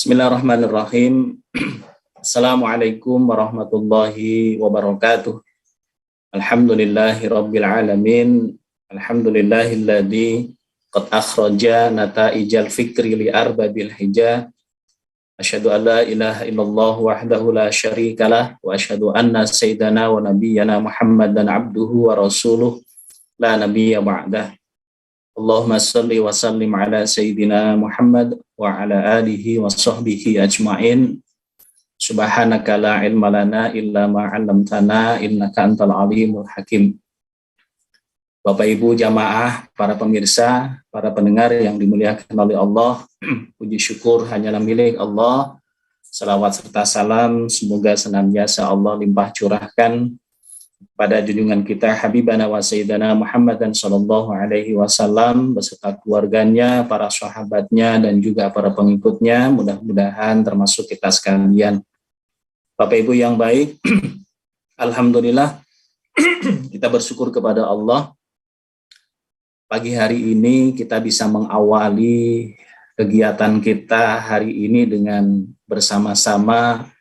Bismillahirrahmanirrahim. Assalamualaikum warahmatullahi wabarakatuh. Alhamdulillahi rabbil alamin. Alhamdulillahilladzi qad akhraja nata'ijal fikri li arbabil hija. Asyhadu an la ilaha illallah wahdahu la syarikalah wa asyhadu anna sayyidana wa nabiyyana Muhammadan abduhu wa rasuluh la nabiyya ba'dah. Allahumma salli wa sallim ala sayyidina Muhammad wa ala alihi wa sahbihi ajma'in. Subhanaka la ilma lana illa ma 'allamtana innaka antal alimul hakim. Bapak Ibu jamaah, para pemirsa, para pendengar yang dimuliakan oleh Allah, puji syukur hanyalah milik Allah. Salawat serta salam semoga senantiasa Allah limpah curahkan pada junjungan kita Habibana wa Sayyidana Muhammadan sallallahu alaihi wasallam beserta keluarganya, para sahabatnya dan juga para pengikutnya, mudah-mudahan termasuk kita sekalian. Bapak Ibu yang baik, alhamdulillah kita bersyukur kepada Allah. Pagi hari ini kita bisa mengawali kegiatan kita hari ini dengan bersama-sama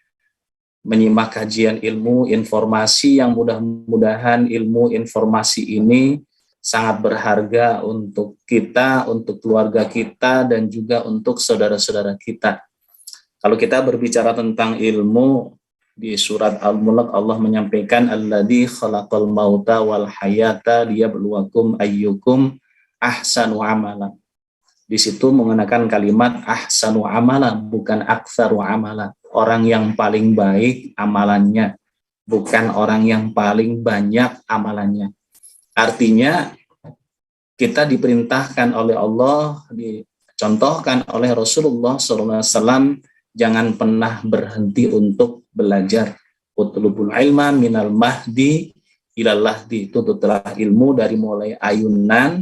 menyimak kajian ilmu informasi yang mudah-mudahan ilmu informasi ini sangat berharga untuk kita, untuk keluarga kita, dan juga untuk saudara-saudara kita. Kalau kita berbicara tentang ilmu, di surat Al-Mulk Allah menyampaikan alladzi khalaqal mauta wal hayata liyabluwakum ayyukum ahsanu amala. Di situ menggunakan kalimat ahsanu amala, bukan aktsaru amala. Orang yang paling baik amalannya, bukan orang yang paling banyak amalannya. Artinya kita diperintahkan oleh Allah, dicontohkan oleh Rasulullah SAW, jangan pernah berhenti untuk belajar. Utlubul ilma minal mahdi ilal lahdi. Tuntutlah ilmu dari mulai ayunan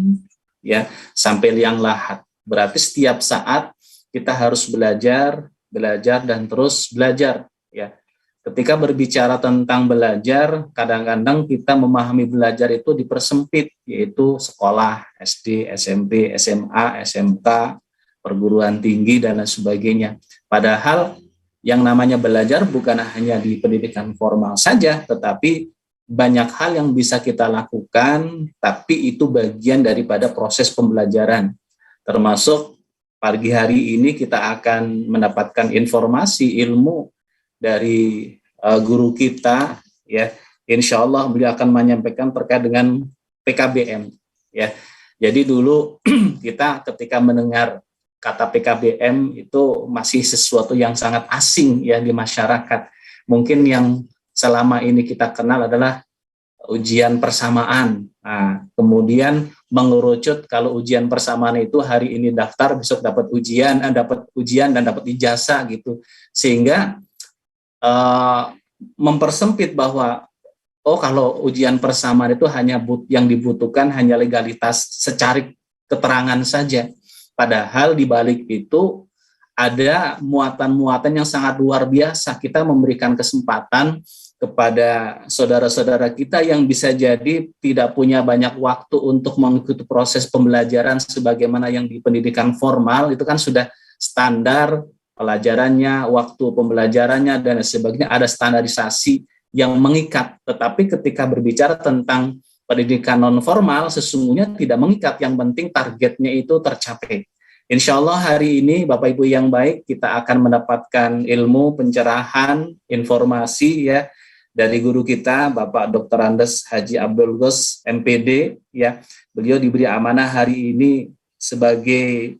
ya sampai liang lahat. Berarti setiap saat kita harus belajar dan terus belajar ya. Ketika berbicara tentang belajar, kadang-kadang kita memahami belajar itu dipersempit, yaitu sekolah, SD, SMP, SMA, SMK, perguruan tinggi dan lain sebagainya. Padahal yang namanya belajar bukan hanya di pendidikan formal saja, tetapi banyak hal yang bisa kita lakukan, tapi itu bagian daripada proses pembelajaran. Termasuk pagi hari ini kita akan mendapatkan informasi ilmu dari guru kita ya. Insya Allah beliau akan menyampaikan terkait dengan PKBM ya. Jadi dulu kita ketika mendengar kata PKBM itu masih sesuatu yang sangat asing ya di masyarakat. Mungkin yang selama ini kita kenal adalah ujian persamaan. Nah, kemudian mengerucut kalau ujian persamaan itu hari ini daftar, besok dapat ujian dan dapat ijazah gitu. Sehingga mempersempit bahwa kalau ujian persamaan itu hanya yang dibutuhkan hanya legalitas secari keterangan saja. Padahal di balik itu ada muatan-muatan yang sangat luar biasa. Kita memberikan kesempatan kepada saudara-saudara kita yang bisa jadi tidak punya banyak waktu untuk mengikuti proses pembelajaran sebagaimana yang di pendidikan formal, itu kan sudah standar pelajarannya, waktu pembelajarannya, dan sebagainya, ada standarisasi yang mengikat. Tetapi ketika berbicara tentang pendidikan non-formal, sesungguhnya tidak mengikat, yang penting targetnya itu tercapai. Insya Allah hari ini Bapak Ibu yang baik, kita akan mendapatkan ilmu, pencerahan, informasi ya, dari guru kita Bapak Dr. Andes Haji Abdul Ghos MPD ya. Beliau diberi amanah hari ini sebagai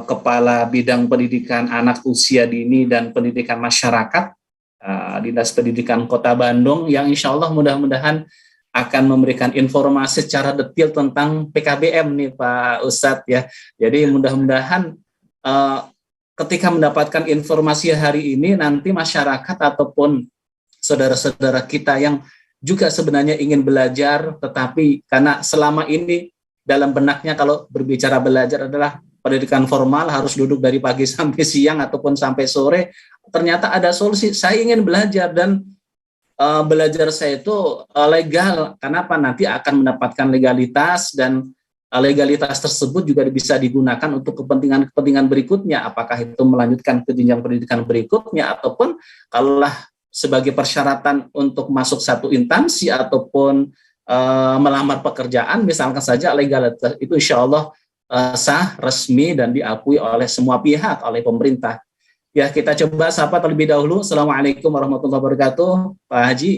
Kepala Bidang Pendidikan Anak Usia Dini dan Pendidikan Masyarakat Dinas Pendidikan Kota Bandung, yang insya Allah mudah-mudahan akan memberikan informasi secara detail tentang PKBM nih Pak Ustadz ya. Jadi mudah-mudahan ketika mendapatkan informasi hari ini, nanti masyarakat ataupun saudara-saudara kita yang juga sebenarnya ingin belajar, tetapi karena selama ini dalam benaknya kalau berbicara belajar adalah pendidikan formal, harus duduk dari pagi sampai siang ataupun sampai sore, ternyata ada solusi, saya ingin belajar dan belajar saya itu legal. Kenapa? Nanti akan mendapatkan legalitas dan legalitas tersebut juga bisa digunakan untuk kepentingan berikutnya, apakah itu melanjutkan ke jenjang pendidikan berikutnya, ataupun kalaulah sebagai persyaratan untuk masuk satu instansi ataupun melamar pekerjaan, misalkan saja legalitas itu insya Allah sah, resmi, dan diakui oleh semua pihak, oleh pemerintah. Ya, kita coba sapa terlebih dahulu. Assalamualaikum warahmatullahi wabarakatuh, Pak Haji.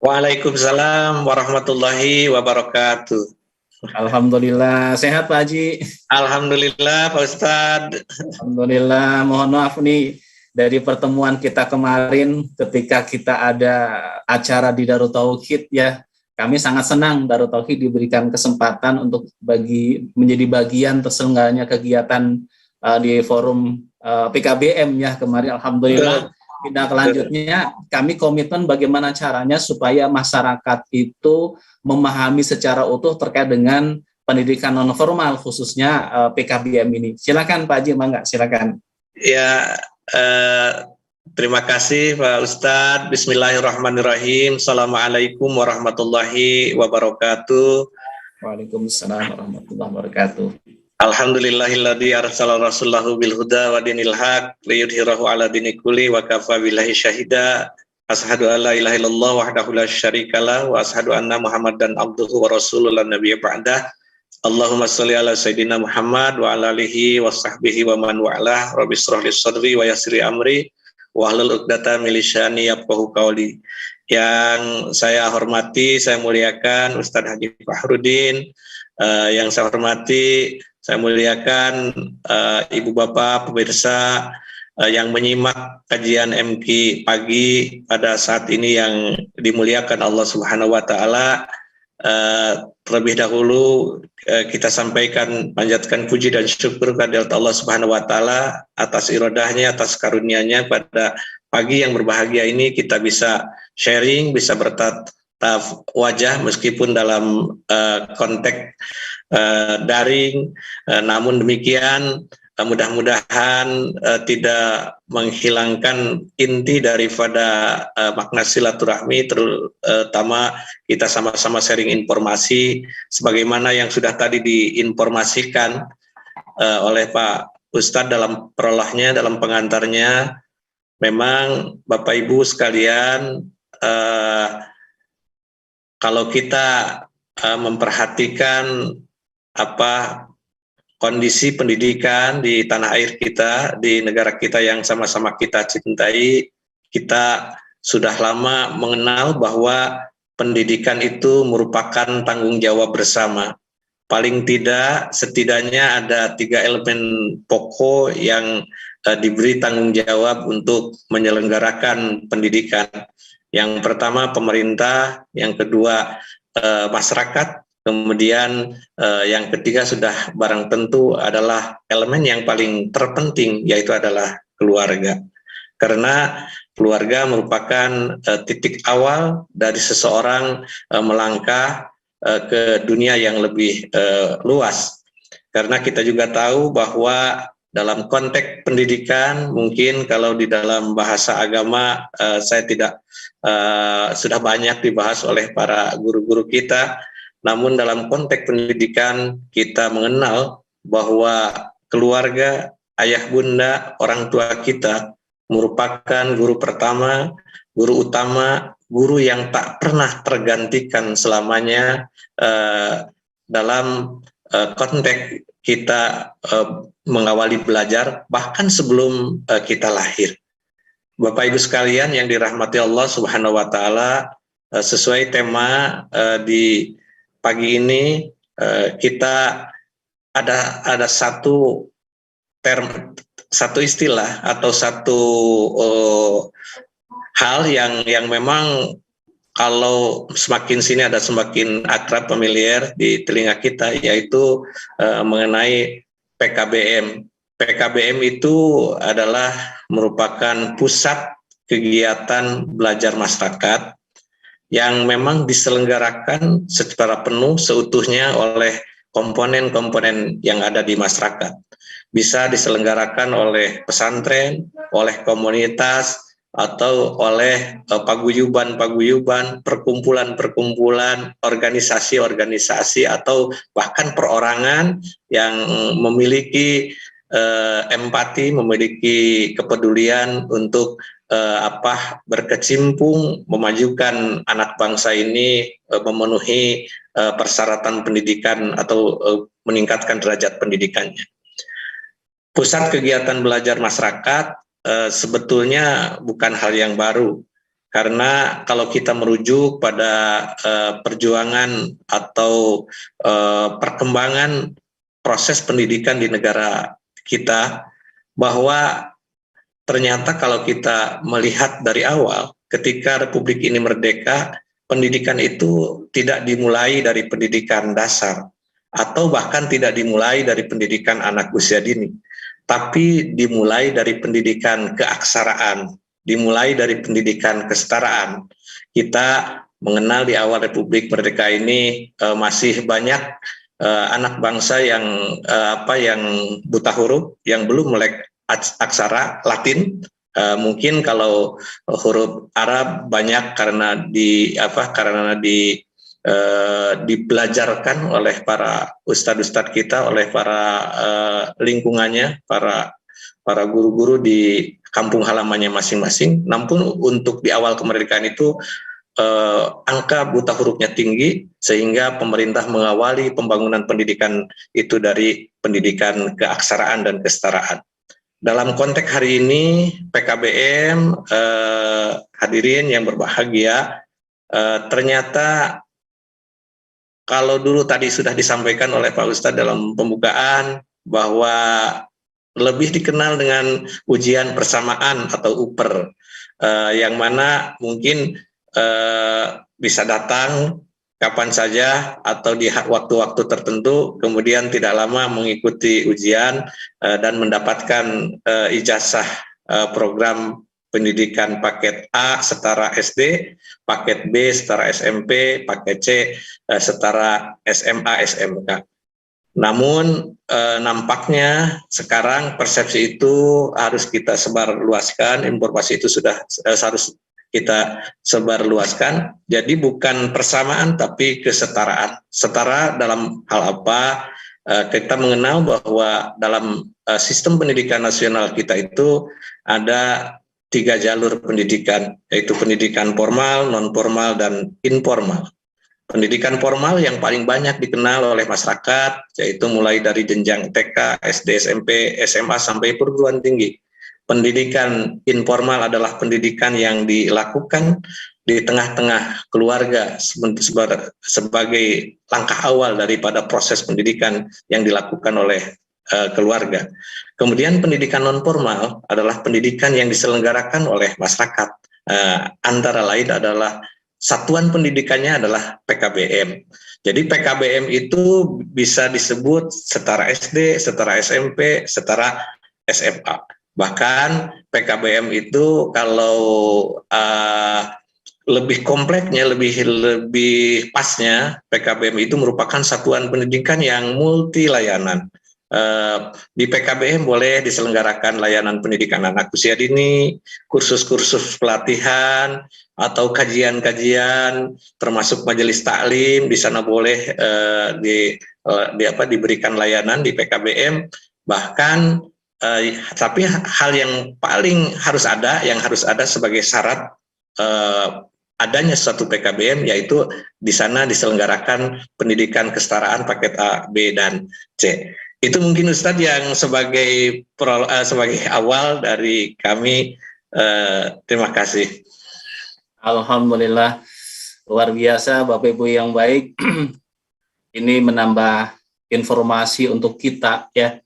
Waalaikumsalam warahmatullahi wabarakatuh. Alhamdulillah, sehat Pak Haji. Alhamdulillah Pak Ustadz. Alhamdulillah, mohon maaf nih dari pertemuan kita kemarin ketika kita ada acara di Darut Tauhid ya. Kami sangat senang Darut Tauhid diberikan kesempatan untuk menjadi bagian terselenggaranya kegiatan di forum PKBM ya kemarin. Alhamdulillah. Tindak lanjutnya kami komitmen bagaimana caranya supaya masyarakat itu memahami secara utuh terkait dengan pendidikan non formal khususnya PKBM ini. Silakan Pak Haji, mangga silakan. Ya, terima kasih Pak Ustadz. Bismillahirrahmanirrahim. Assalamualaikum warahmatullahi wabarakatuh. Waalaikumsalam warahmatullahi wabarakatuh. Alhamdulillahilladzi arsala rasulahu bil huda wa dinil haq liyudhhirahu ala dini kulli wa kafa billahi syahida. Asyhadu an la ilaha illallah wahdahu la syarikalah wa asyhadu anna Muhammadan abduhu wa rasuluhu la nabiyya ba'dah. Allahumma shalli ala sayidina Muhammad wa ala alihi wa sahbihi wa man wa'ala. Rabbi shrah li sadri wa yassir li amri wa hlul 'uqdatam min lisani yafqahu qawli. Yang saya hormati, saya muliakan Ustadz Haji Fahrudin. Yang saya hormati, saya muliakan ibu bapak pemirsa yang menyimak kajian MQ pagi pada saat ini yang dimuliakan Allah Subhanahu wa taala. Terlebih dahulu kita sampaikan panjatkan puji dan syukur kepada Allah Subhanahu wa taala atas irodahnya, atas karunia-Nya pada pagi yang berbahagia ini kita bisa sharing, bisa bertatap wajah meskipun dalam konteks daring, namun demikian mudah-mudahan tidak menghilangkan inti daripada makna silaturahmi, terutama kita sama-sama sharing informasi sebagaimana yang sudah tadi diinformasikan oleh Pak Ustadz dalam prolognya, dalam pengantarnya. Memang Bapak Ibu sekalian, kalau kita memperhatikan kondisi pendidikan di tanah air kita, di negara kita yang sama-sama kita cintai, kita sudah lama mengenal bahwa pendidikan itu merupakan tanggung jawab bersama. Paling tidak, setidaknya ada 3 elemen pokok yang diberi tanggung jawab untuk menyelenggarakan pendidikan. Yang pertama pemerintah, yang kedua masyarakat, kemudian yang ketiga sudah barang tentu adalah elemen yang paling terpenting, yaitu adalah keluarga. Karena keluarga merupakan titik awal dari seseorang melangkah ke dunia yang lebih luas. Karena kita juga tahu bahwa dalam konteks pendidikan, mungkin kalau di dalam bahasa agama saya tidak sudah banyak dibahas oleh para guru-guru kita. Namun dalam konteks pendidikan kita mengenal bahwa keluarga, ayah bunda, orang tua kita merupakan guru pertama, guru utama, guru yang tak pernah tergantikan selamanya dalam konteks kita mengawali belajar bahkan sebelum kita lahir. Bapak Ibu sekalian yang dirahmati Allah Subhanahu wa taala, sesuai tema di pagi ini kita ada satu term, satu istilah atau satu hal yang memang kalau semakin sini ada semakin akrab, familiar di telinga kita, yaitu mengenai PKBM. PKBM itu adalah merupakan pusat kegiatan belajar masyarakat yang memang diselenggarakan secara penuh seutuhnya oleh komponen-komponen yang ada di masyarakat. Bisa diselenggarakan oleh pesantren, oleh komunitas, atau oleh paguyuban-paguyuban, perkumpulan-perkumpulan, organisasi-organisasi, atau bahkan perorangan yang memiliki empati, memiliki kepedulian untuk berkecimpung memajukan anak bangsa ini memenuhi persyaratan pendidikan atau meningkatkan derajat pendidikannya. Pusat kegiatan belajar masyarakat sebetulnya bukan hal yang baru, karena kalau kita merujuk pada perjuangan atau perkembangan proses pendidikan di negara kita, bahwa ternyata kalau kita melihat dari awal ketika Republik ini merdeka, pendidikan itu tidak dimulai dari pendidikan dasar atau bahkan tidak dimulai dari pendidikan anak usia dini, tapi dimulai dari pendidikan keaksaraan, dimulai dari pendidikan kesetaraan. Kita mengenal di awal Republik Merdeka ini masih banyak anak bangsa yang yang buta huruf, yang belum melek aksara Latin. Mungkin kalau huruf Arab banyak karena dipelajarkan oleh para ustadz-ustadz kita, oleh para lingkungannya, para guru-guru di kampung halamannya masing-masing. Namun untuk di awal kemerdekaan itu angka buta hurufnya tinggi, sehingga pemerintah mengawali pembangunan pendidikan itu dari pendidikan keaksaraan dan kesetaraan. Dalam konteks hari ini PKBM, hadirin yang berbahagia, ternyata kalau dulu tadi sudah disampaikan oleh Pak Ustadz dalam pembukaan bahwa lebih dikenal dengan ujian persamaan atau UPER, yang mana mungkin bisa datang kapan saja atau di waktu-waktu tertentu, kemudian tidak lama mengikuti ujian dan mendapatkan ijazah program pendidikan paket A setara SD, paket B setara SMP, paket C setara SMA, SMK. Namun nampaknya sekarang persepsi itu harus kita sebarluaskan, informasi itu sudah harus kita sebarluaskan. Jadi bukan persamaan tapi kesetaraan. Setara dalam hal apa? Kita mengenal bahwa dalam sistem pendidikan nasional kita itu ada 3 jalur pendidikan, yaitu pendidikan formal, non formal, dan informal. Pendidikan formal yang paling banyak dikenal oleh masyarakat, yaitu mulai dari jenjang TK, SD, SMP, SMA, sampai perguruan tinggi. Pendidikan informal adalah pendidikan yang dilakukan di tengah-tengah keluarga sebagai langkah awal daripada proses pendidikan yang dilakukan oleh keluarga. Kemudian pendidikan non formal adalah pendidikan yang diselenggarakan oleh masyarakat. Antara lain adalah satuan pendidikannya adalah PKBM. Jadi PKBM itu bisa disebut setara SD, setara SMP, setara SMA. Bahkan PKBM itu kalau lebih kompleksnya, lebih pasnya, PKBM itu merupakan satuan pendidikan yang multi layanan. Di PKBM boleh diselenggarakan layanan pendidikan anak usia dini, kursus-kursus pelatihan, atau kajian-kajian, termasuk majelis taklim. Di sana boleh diberikan layanan di PKBM. Bahkan tapi hal yang paling harus ada sebagai syarat adanya suatu PKBM, yaitu di sana diselenggarakan pendidikan kesetaraan paket A, B, dan C. Itu mungkin Ustadz yang sebagai awal dari kami. Terima kasih. Alhamdulillah, luar biasa Bapak Ibu yang baik. Ini menambah informasi untuk kita ya.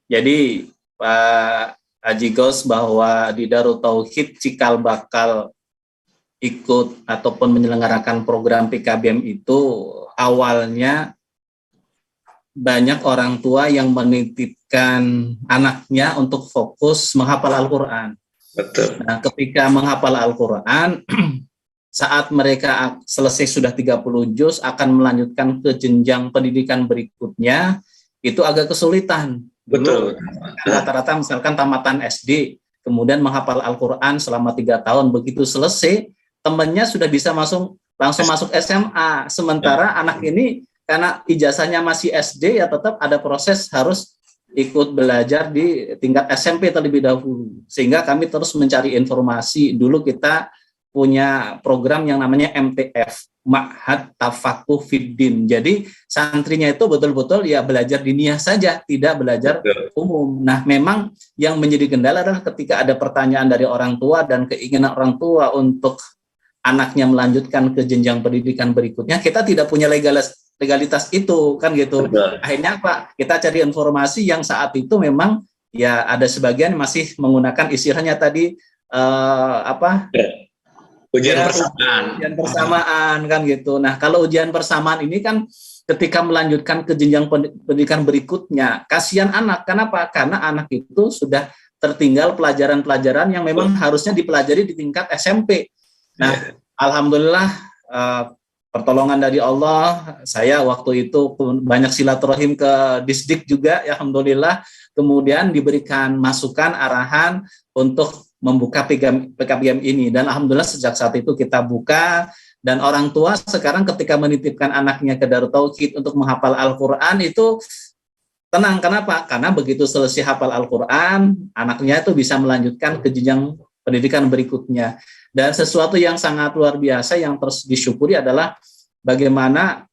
Jadi Pak Haji Gos bahwa di Darut Tauhid cikal bakal ikut ataupun menyelenggarakan program PKBM itu awalnya banyak orang tua yang menitipkan anaknya untuk fokus menghafal Al-Quran. Betul. Nah, ketika menghafal Al-Quran, saat mereka selesai sudah 30 juz akan melanjutkan ke jenjang pendidikan berikutnya, itu agak kesulitan. Betul. Rata-rata misalkan tamatan SD, kemudian menghafal Al-Quran selama 3 tahun, begitu selesai temannya sudah bisa langsung masuk SMA, sementara anak ini karena ijazahnya masih SD ya tetap ada proses harus ikut belajar di tingkat SMP terlebih dahulu, sehingga kami terus mencari informasi. Dulu kita punya program yang namanya MTF, Ma'had Tafakuh Fiddin. Jadi santrinya itu betul-betul ya belajar diniyah saja, tidak belajar umum. Nah, memang yang menjadi kendala adalah ketika ada pertanyaan dari orang tua dan keinginan orang tua untuk anaknya melanjutkan ke jenjang pendidikan berikutnya, kita tidak punya legalitas itu, kan gitu. Akhirnya Pak, kita cari informasi yang saat itu memang ya ada sebagian masih menggunakan istilahnya tadi ujian persamaan kan gitu. Nah, kalau ujian persamaan ini kan ketika melanjutkan ke jenjang pendidikan berikutnya, kasihan anak. Kenapa? Karena anak itu sudah tertinggal pelajaran-pelajaran yang memang harusnya dipelajari di tingkat SMP. Nah, alhamdulillah pertolongan dari Allah, saya waktu itu banyak silaturahim ke Disdik juga, ya alhamdulillah. Kemudian diberikan masukan, arahan untuk membuka PKBM ini, dan alhamdulillah sejak saat itu kita buka. Dan orang tua sekarang ketika menitipkan anaknya ke Darut Tauhid untuk menghafal Al-Quran itu tenang. Kenapa? Karena begitu selesai hafal Al-Quran, anaknya itu bisa melanjutkan ke jenjang pendidikan berikutnya. Dan sesuatu yang sangat luar biasa yang terus disyukuri adalah bagaimana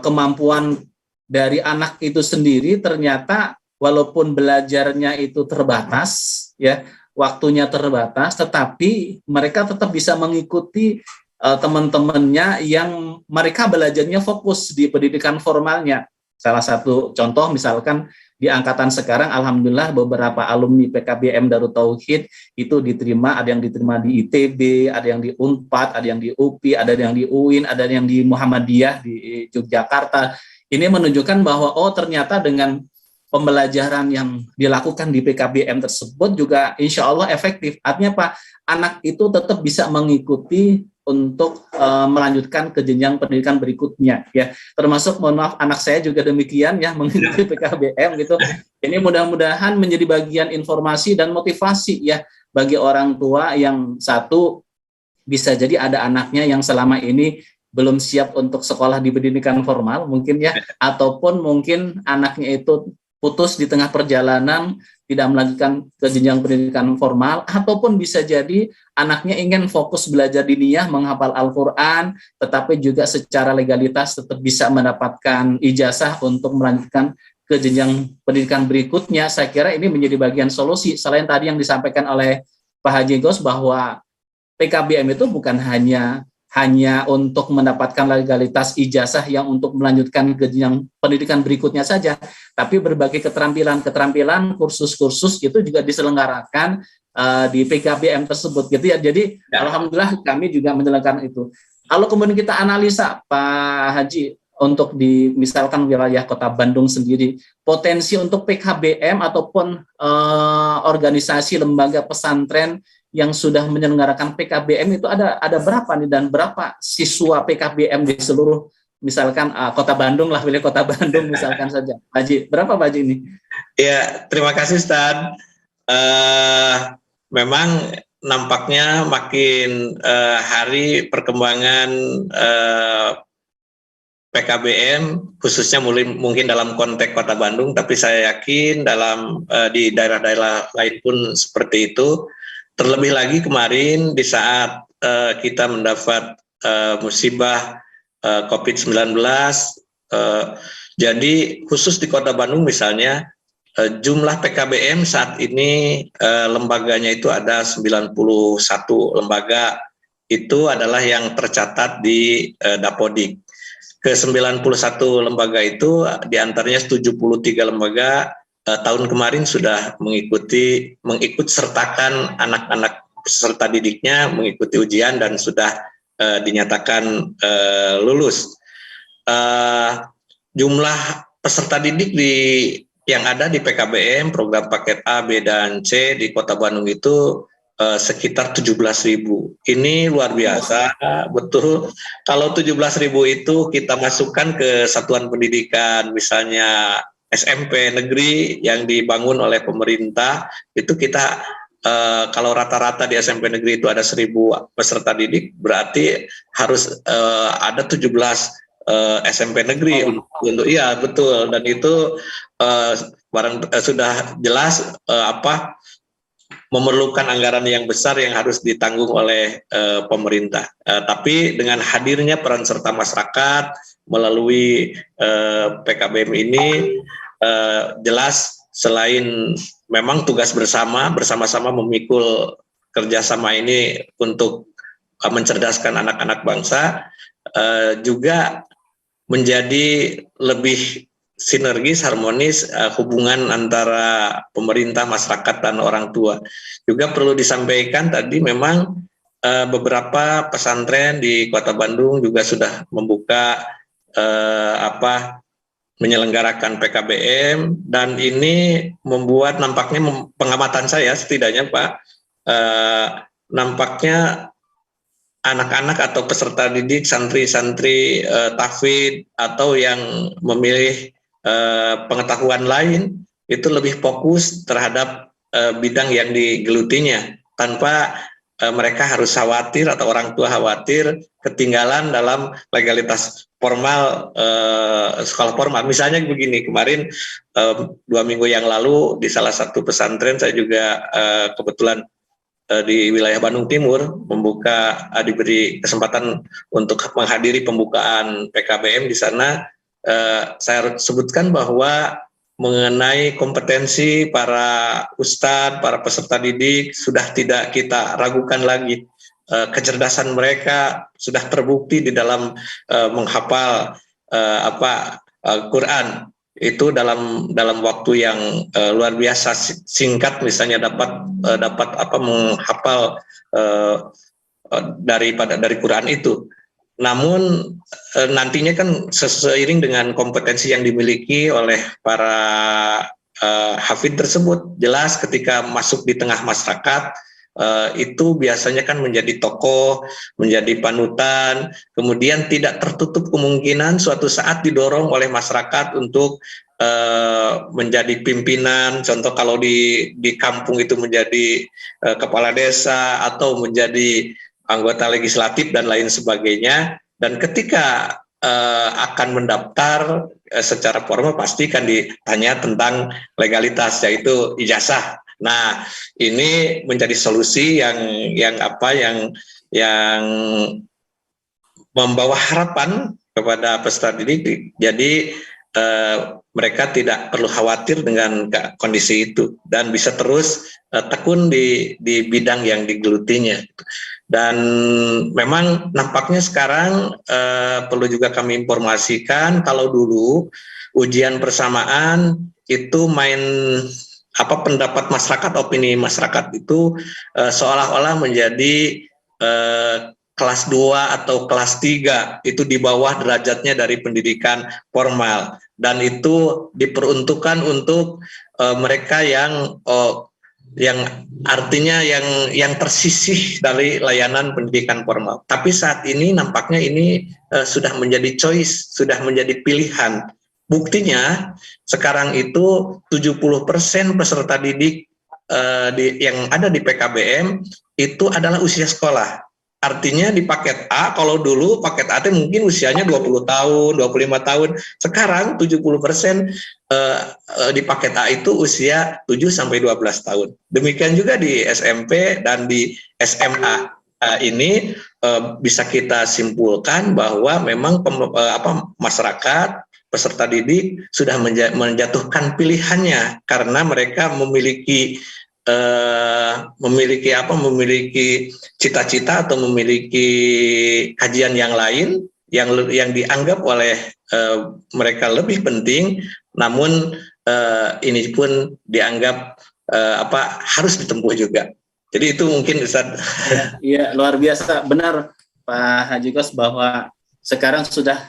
kemampuan dari anak itu sendiri ternyata walaupun belajarnya itu terbatas, ya waktunya terbatas, tetapi mereka tetap bisa mengikuti teman-temannya yang mereka belajarnya fokus di pendidikan formalnya. Salah satu contoh misalkan di angkatan sekarang, alhamdulillah beberapa alumni PKBM Darut Tauhid itu diterima, ada yang diterima di ITB, ada yang di Unpad, ada yang di UPI, ada yang di UIN, ada yang di Muhammadiyah di Yogyakarta. Ini menunjukkan bahwa ternyata dengan pembelajaran yang dilakukan di PKBM tersebut juga insya Allah efektif. Artinya Pak, anak itu tetap bisa mengikuti untuk melanjutkan ke jenjang pendidikan berikutnya, ya. Termasuk mohon maaf anak saya juga demikian ya, mengikuti PKBM gitu. Ini mudah-mudahan menjadi bagian informasi dan motivasi ya bagi orang tua yang satu bisa jadi ada anaknya yang selama ini belum siap untuk sekolah di pendidikan formal mungkin ya, ataupun mungkin anaknya itu putus di tengah perjalanan, tidak melanjutkan ke jenjang pendidikan formal, ataupun bisa jadi anaknya ingin fokus belajar diniyah, menghafal Al-Quran, tetapi juga secara legalitas tetap bisa mendapatkan ijazah untuk melanjutkan ke jenjang pendidikan berikutnya. Saya kira ini menjadi bagian solusi. Selain tadi yang disampaikan oleh Pak Haji Gos bahwa PKBM itu bukan hanya untuk mendapatkan legalitas ijazah yang untuk melanjutkan ke jenjang pendidikan berikutnya saja, tapi berbagai keterampilan, kursus-kursus itu juga diselenggarakan di PKBM tersebut gitu ya. Jadi alhamdulillah kami juga menyelenggarakan itu. Kalau kemudian kita analisa Pak Haji untuk di misalkan wilayah Kota Bandung sendiri, potensi untuk PKBM ataupun organisasi lembaga pesantren yang sudah menyelenggarakan PKBM itu ada berapa nih, dan berapa siswa PKBM di seluruh misalkan Kota Bandung lah, wilayah Kota Bandung misalkan saja. Haji, berapa Pak Haji ini? Ya, terima kasih Ustaz. Memang nampaknya makin hari perkembangan PKBM khususnya mungkin dalam konteks Kota Bandung, tapi saya yakin di daerah-daerah lain pun seperti itu. Terlebih lagi kemarin di saat kita mendapat musibah COVID-19, jadi khusus di Kota Bandung misalnya jumlah PKBM saat ini lembaganya itu ada 91 lembaga, itu adalah yang tercatat di Dapodik. Ke 91 lembaga itu diantaranya 73 lembaga tahun kemarin sudah mengikut sertakan anak-anak peserta didiknya mengikuti ujian dan sudah dinyatakan lulus. Jumlah peserta didik yang ada di PKBM program paket A, B, dan C di Kota Bandung itu sekitar 17.000. Ini luar biasa, betul. Kalau 17.000 itu kita masukkan ke satuan pendidikan, misalnya SMP negeri yang dibangun oleh pemerintah, itu kita kalau rata-rata di SMP negeri itu ada 1.000 peserta didik, berarti harus ada 17 SMP negeri untuk iya betul, dan itu sudah jelas memerlukan anggaran yang besar yang harus ditanggung oleh pemerintah. Tapi dengan hadirnya peran serta masyarakat melalui PKBM ini, jelas selain memang tugas bersama-sama memikul kerjasama ini untuk mencerdaskan anak-anak bangsa, juga menjadi lebih sinergis, harmonis hubungan antara pemerintah, masyarakat, dan orang tua. Juga perlu disampaikan tadi memang beberapa pesantren di Kota Bandung juga sudah membuka menyelenggarakan PKBM, dan ini membuat nampaknya pengamatan saya setidaknya Pak, nampaknya anak-anak atau peserta didik, santri-santri tahfidz atau yang memilih pengetahuan lain itu lebih fokus terhadap bidang yang digelutinya, tanpa mereka harus khawatir atau orang tua khawatir ketinggalan dalam legalitas formal sekolah formal. Misalnya begini, kemarin 2 minggu yang lalu di salah satu pesantren saya juga kebetulan di wilayah Bandung Timur diberi kesempatan untuk menghadiri pembukaan PKBM di sana. Saya sebutkan bahwa mengenai kompetensi para ustadz, para peserta didik sudah tidak kita ragukan lagi. Kecerdasan mereka sudah terbukti di dalam menghafal Quran itu dalam waktu yang luar biasa singkat, misalnya dapat menghafal dari Quran itu. Namun nantinya kan seiring dengan kompetensi yang dimiliki oleh para hafid tersebut, jelas ketika masuk di tengah masyarakat itu biasanya kan menjadi tokoh, menjadi panutan, kemudian tidak tertutup kemungkinan suatu saat didorong oleh masyarakat untuk menjadi pimpinan. Contoh kalau di kampung itu menjadi kepala desa atau menjadi anggota legislatif dan lain sebagainya. Dan ketika akan mendaftar secara formal pasti kan ditanya tentang legalitas, yaitu ijazah. Nah, ini menjadi solusi yang membawa harapan kepada peserta didik. Jadi mereka tidak perlu khawatir dengan kondisi itu dan bisa terus tekun di bidang yang digelutinya. Dan memang nampaknya sekarang perlu juga kami informasikan, kalau dulu ujian persamaan itu pendapat masyarakat, opini masyarakat itu seolah-olah menjadi kelas 2 atau kelas 3, itu di bawah derajatnya dari pendidikan formal, dan itu diperuntukkan untuk mereka yang artinya yang tersisih dari layanan pendidikan formal. Tapi saat ini nampaknya ini sudah menjadi choice, sudah menjadi pilihan. Buktinya sekarang itu 70% peserta didik yang ada di PKBM itu adalah usia sekolah. Artinya di paket A, kalau dulu paket A mungkin usianya 20 tahun, 25 tahun. Sekarang 70% di paket A itu usia 7-12 tahun. Demikian juga di SMP dan di SMA. Ini bisa kita simpulkan bahwa memang masyarakat, peserta didik sudah menjatuhkan pilihannya karena mereka memiliki cita-cita atau memiliki kajian yang lain yang dianggap oleh mereka lebih penting, namun ini pun dianggap harus ditempuh juga. Jadi itu mungkin Ustaz. Iya, luar biasa, benar Pak Haji Kos, bahwa sekarang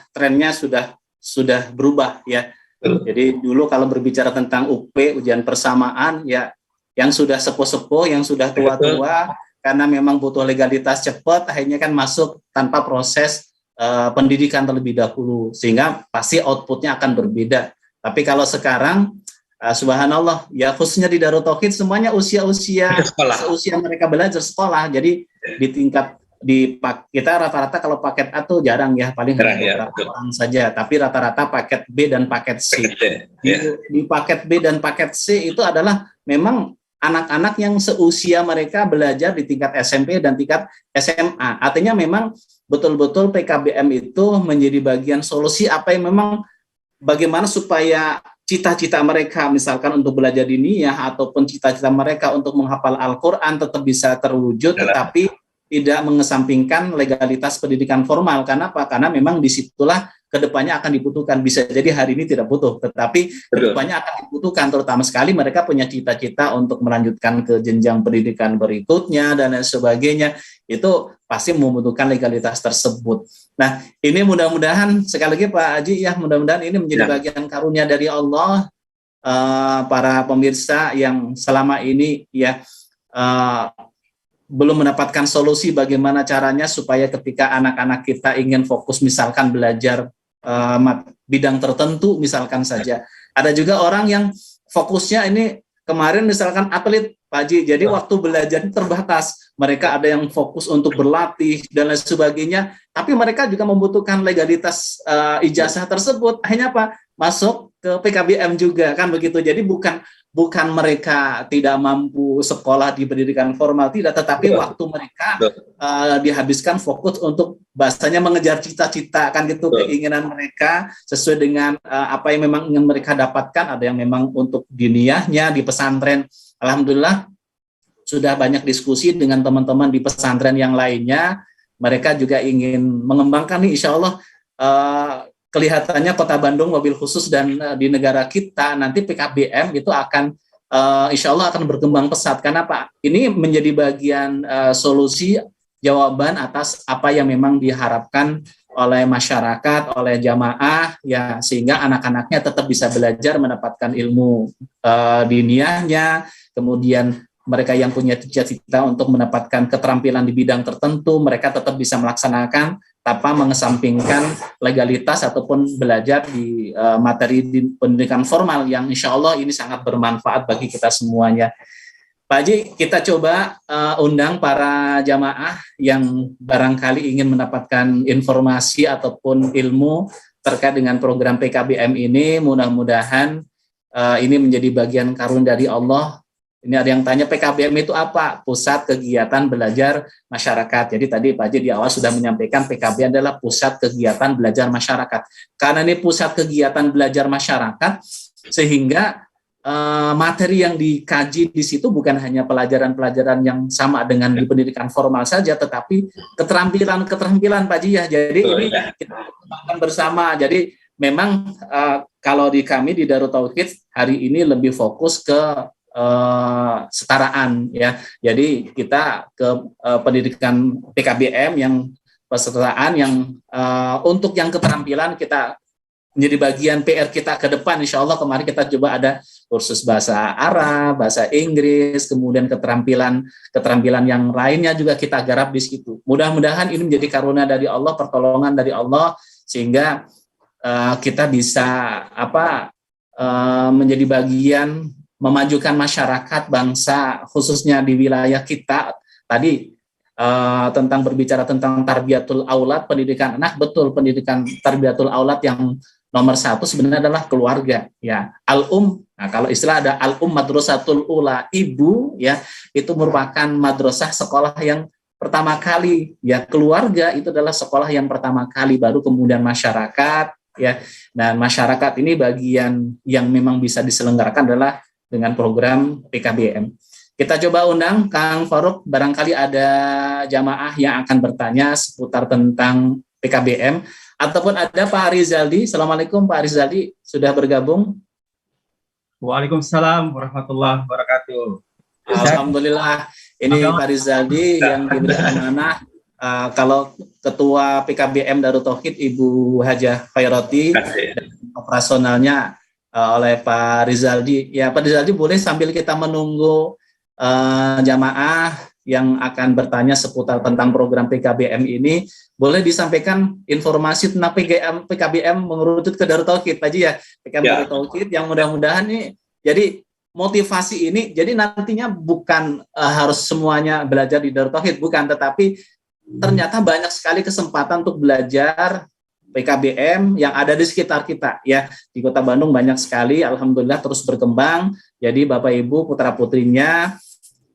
trennya sudah berubah ya. Jadi dulu kalau berbicara tentang UP, ujian persamaan, ya yang sudah sepuh-sepuh, yang sudah tua-tua, karena memang butuh legalitas cepat, akhirnya kan masuk tanpa proses pendidikan terlebih dahulu, sehingga pasti outputnya akan berbeda. Tapi kalau sekarang subhanallah, ya khususnya di Darut Tauhid semuanya usia-usia seusia mereka belajar sekolah. Jadi di tingkat kita rata-rata kalau paket A tuh jarang ya, paling hanya beberapa orang saja. Tapi rata-rata paket B dan paket C. Di paket B dan paket C itu adalah memang anak-anak yang seusia mereka belajar di tingkat SMP dan tingkat SMA. Artinya memang betul-betul PKBM itu menjadi bagian solusi apa yang memang bagaimana supaya cita-cita mereka misalkan untuk belajar diniyah ataupun cita-cita mereka untuk menghafal Al-Quran tetap bisa terwujud, tetapi tidak mengesampingkan legalitas pendidikan formal. Karena apa? Karena memang disitulah kedepannya akan dibutuhkan. Bisa jadi hari ini tidak butuh, tetapi kedepannya akan dibutuhkan, terutama sekali mereka punya cita-cita untuk melanjutkan ke jenjang pendidikan berikutnya dan lain sebagainya. Itu pasti membutuhkan legalitas tersebut. Nah, ini mudah-mudahan sekali lagi Pak Haji ya, mudah-mudahan ini menjadi bagian karunia dari Allah, para pemirsa yang selama ini ya belum mendapatkan solusi bagaimana caranya supaya ketika anak-anak kita ingin fokus misalkan belajar bidang tertentu misalkan saja. Ada juga orang yang fokusnya ini kemarin misalkan atlet Pak Haji, jadi waktu belajar terbatas. Mereka ada yang fokus untuk berlatih dan lain sebagainya, tapi mereka juga membutuhkan legalitas ijazah tersebut. Akhirnya apa? Masuk ke PKBM juga kan begitu. Jadi bukan mereka tidak mampu sekolah di pendidikan formal, tidak, tetapi waktu mereka dihabiskan fokus untuk bahasanya mengejar cita-cita kan gitu, keinginan mereka sesuai dengan apa yang memang ingin mereka dapatkan. Ada yang memang untuk diniyahnya di pesantren. Alhamdulillah sudah banyak diskusi dengan teman-teman di pesantren yang lainnya. Mereka juga ingin mengembangkan nih, insya Allah kelihatannya Kota Bandung mobil khusus dan di negara kita nanti PKBM itu akan insya Allah akan berkembang pesat. Karena Pak, ini menjadi bagian solusi jawaban atas apa yang memang diharapkan oleh masyarakat, oleh jamaah ya, sehingga anak-anaknya tetap bisa belajar mendapatkan ilmu diniyahnya. Kemudian mereka yang punya cita-cita untuk mendapatkan keterampilan di bidang tertentu, mereka tetap bisa melaksanakan tanpa mengesampingkan legalitas ataupun belajar di materi di pendidikan formal yang insya Allah ini sangat bermanfaat bagi kita semuanya. Pak Haji, kita coba undang para jamaah yang barangkali ingin mendapatkan informasi ataupun ilmu terkait dengan program PKBM ini. Mudah-mudahan ini menjadi bagian karunia dari Allah. Ini ada yang tanya PKBM itu apa? Pusat Kegiatan Belajar Masyarakat. Jadi tadi Pak Haji di awal sudah menyampaikan PKBM adalah Pusat Kegiatan Belajar Masyarakat. Karena ini pusat kegiatan belajar masyarakat, sehingga materi yang dikaji di situ bukan hanya pelajaran-pelajaran yang sama dengan di pendidikan formal saja, tetapi keterampilan Pak Haji ya. Jadi ini kita kembangkan bersama. Jadi memang kalau di kami di Darut Tauhid hari ini lebih fokus ke setaraan ya. Jadi kita ke pendidikan PKBM yang pesertaan yang untuk yang keterampilan kita menjadi bagian PR kita ke depan. Insya Allah kemarin kita coba ada kursus bahasa Arab, bahasa Inggris, kemudian keterampilan yang lainnya juga kita garap di situ. Mudah-mudahan ini menjadi karunia dari Allah, pertolongan dari Allah, sehingga kita bisa menjadi bagian memajukan masyarakat bangsa khususnya di wilayah kita. Tadi tentang berbicara tentang tarbiyatul aulad, pendidikan anak, betul, pendidikan tarbiyatul aulad yang nomor satu sebenarnya adalah keluarga ya. Nah kalau istilah ada madrasatul ula, ibu ya, itu merupakan madrasah sekolah yang pertama kali ya. Keluarga itu adalah sekolah yang pertama kali, baru kemudian masyarakat ya. Dan masyarakat ini bagian yang memang bisa diselenggarakan adalah dengan program PKBM. Kita coba undang Kang Faruk, barangkali ada jamaah yang akan bertanya seputar tentang PKBM, ataupun ada Pak Rizaldi. Assalamualaikum Pak Rizaldi, sudah bergabung? Waalaikumsalam warahmatullahi wabarakatuh. Alhamdulillah, ini Pak Rizaldi yang diberi amanah kalau Ketua PKBM Darut Tauhid Ibu Hajah Khairati, dan operasionalnya oleh Pak Rizaldi. Ya Pak Rizaldi, boleh sambil kita menunggu jamaah yang akan bertanya seputar tentang program PKBM ini, boleh disampaikan informasi tentang PKBM mengerucut ke Darut Tauhid Pak Haji ya, PKBM Darut Tauhid yang mudah-mudahan nih Jadi motivasi ini, jadi nantinya bukan harus semuanya belajar di Darut Tauhid, bukan, tetapi ternyata banyak sekali kesempatan untuk belajar PKBM yang ada di sekitar kita ya. Di Kota Bandung banyak sekali, alhamdulillah terus berkembang. Jadi Bapak Ibu putra putrinya,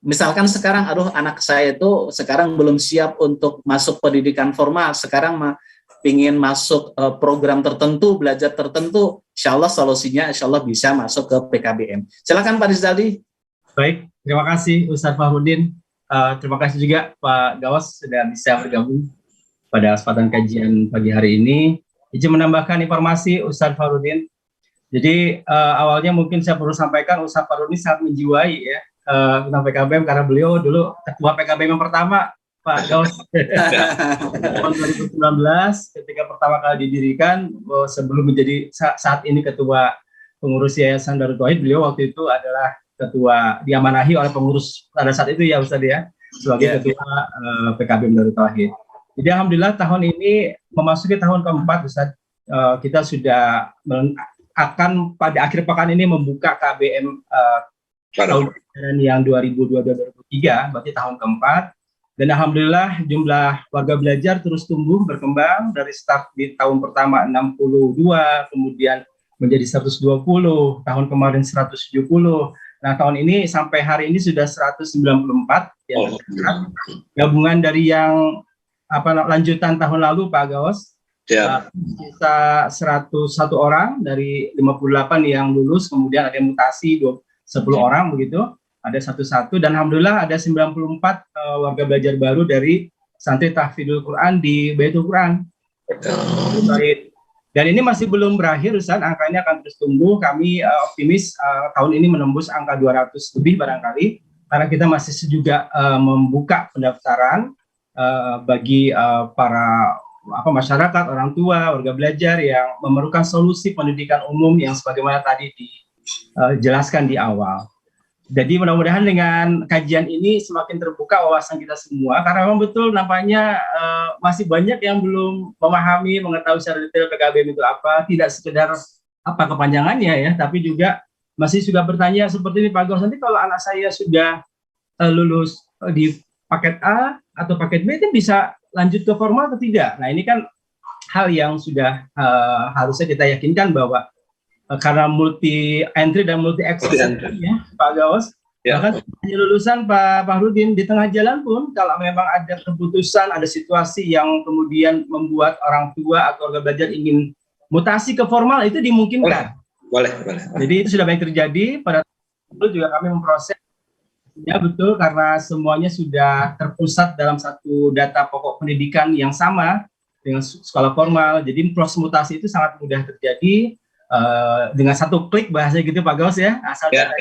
misalkan sekarang anak saya itu sekarang belum siap untuk masuk pendidikan formal, sekarang ingin masuk program tertentu, belajar tertentu, insya Allah solusinya insya Allah bisa masuk ke PKBM. Silakan Pak Rizaldi. Baik, terima kasih Ustadz Fahruddin. Terima kasih juga Pak Gawas sudah bisa bergabung pada kesempatan kajian pagi hari ini. Izin menambahkan informasi Ustadz Fahruddin. Jadi awalnya mungkin saya perlu sampaikan Ustadz Fahruddin sangat menjiwai ya tentang PKBM karena beliau dulu ketua PKBM yang pertama Pak Gawas tahun 2019 ketika pertama kali didirikan, sebelum menjadi saat ini ketua pengurus Yayasan Darut Tauhid, beliau waktu itu adalah ketua, diamanahi oleh pengurus pada saat itu ya Ustadz ya, sebagai ketua PKBM Darut Tauhid. Jadi alhamdulillah tahun ini memasuki tahun keempat Ustadz, kita sudah akan pada akhir pekan ini membuka KBM tahun yang 2022-2023, berarti tahun keempat. Dan alhamdulillah jumlah warga belajar terus tumbuh berkembang dari start di tahun pertama 62, kemudian menjadi 120, tahun kemarin 170. Nah, tahun ini sampai hari ini sudah 194 ya. Gabungan dari yang lanjutan tahun lalu Pak Gawas. Ya. Sisa 101 orang dari 58 yang lulus, kemudian ada yang mutasi 10 orang begitu. Ada 11 dan alhamdulillah ada 94 warga belajar baru dari santri tahfidzul Quran di Baitul Quran. Dan ini masih belum berakhir Ustaz, angkanya akan terus tumbuh. Kami optimis tahun ini menembus angka 200 lebih barangkali, karena kita masih juga membuka pendaftaran bagi para masyarakat, orang tua, warga belajar yang memerlukan solusi pendidikan umum yang sebagaimana tadi dijelaskan di awal. Jadi mudah-mudahan dengan kajian ini semakin terbuka wawasan kita semua, karena memang betul nampaknya masih banyak yang belum memahami, mengetahui secara detail PKBM itu apa, tidak sekedar apa kepanjangannya ya, tapi juga masih juga bertanya seperti ini Pak Gawas, nanti kalau anak saya sudah lulus di paket A atau paket B itu bisa lanjut ke formal atau tidak? Nah ini kan hal yang sudah harusnya kita yakinkan bahwa karena multi entry dan multi exit ya Pak Gawas, bahkan lulusan Pak Fahruddin di tengah jalan pun kalau memang ada keputusan, ada situasi yang kemudian membuat orang tua atau warga belajar ingin mutasi ke formal, itu dimungkinkan. Boleh. Jadi itu sudah banyak terjadi. Pada itu juga kami memproses ya betul, karena semuanya sudah terpusat dalam satu data pokok pendidikan yang sama dengan sekolah formal. Jadi proses mutasi itu sangat mudah terjadi. Dengan satu klik bahasanya gitu Pak Gawas ya, asal data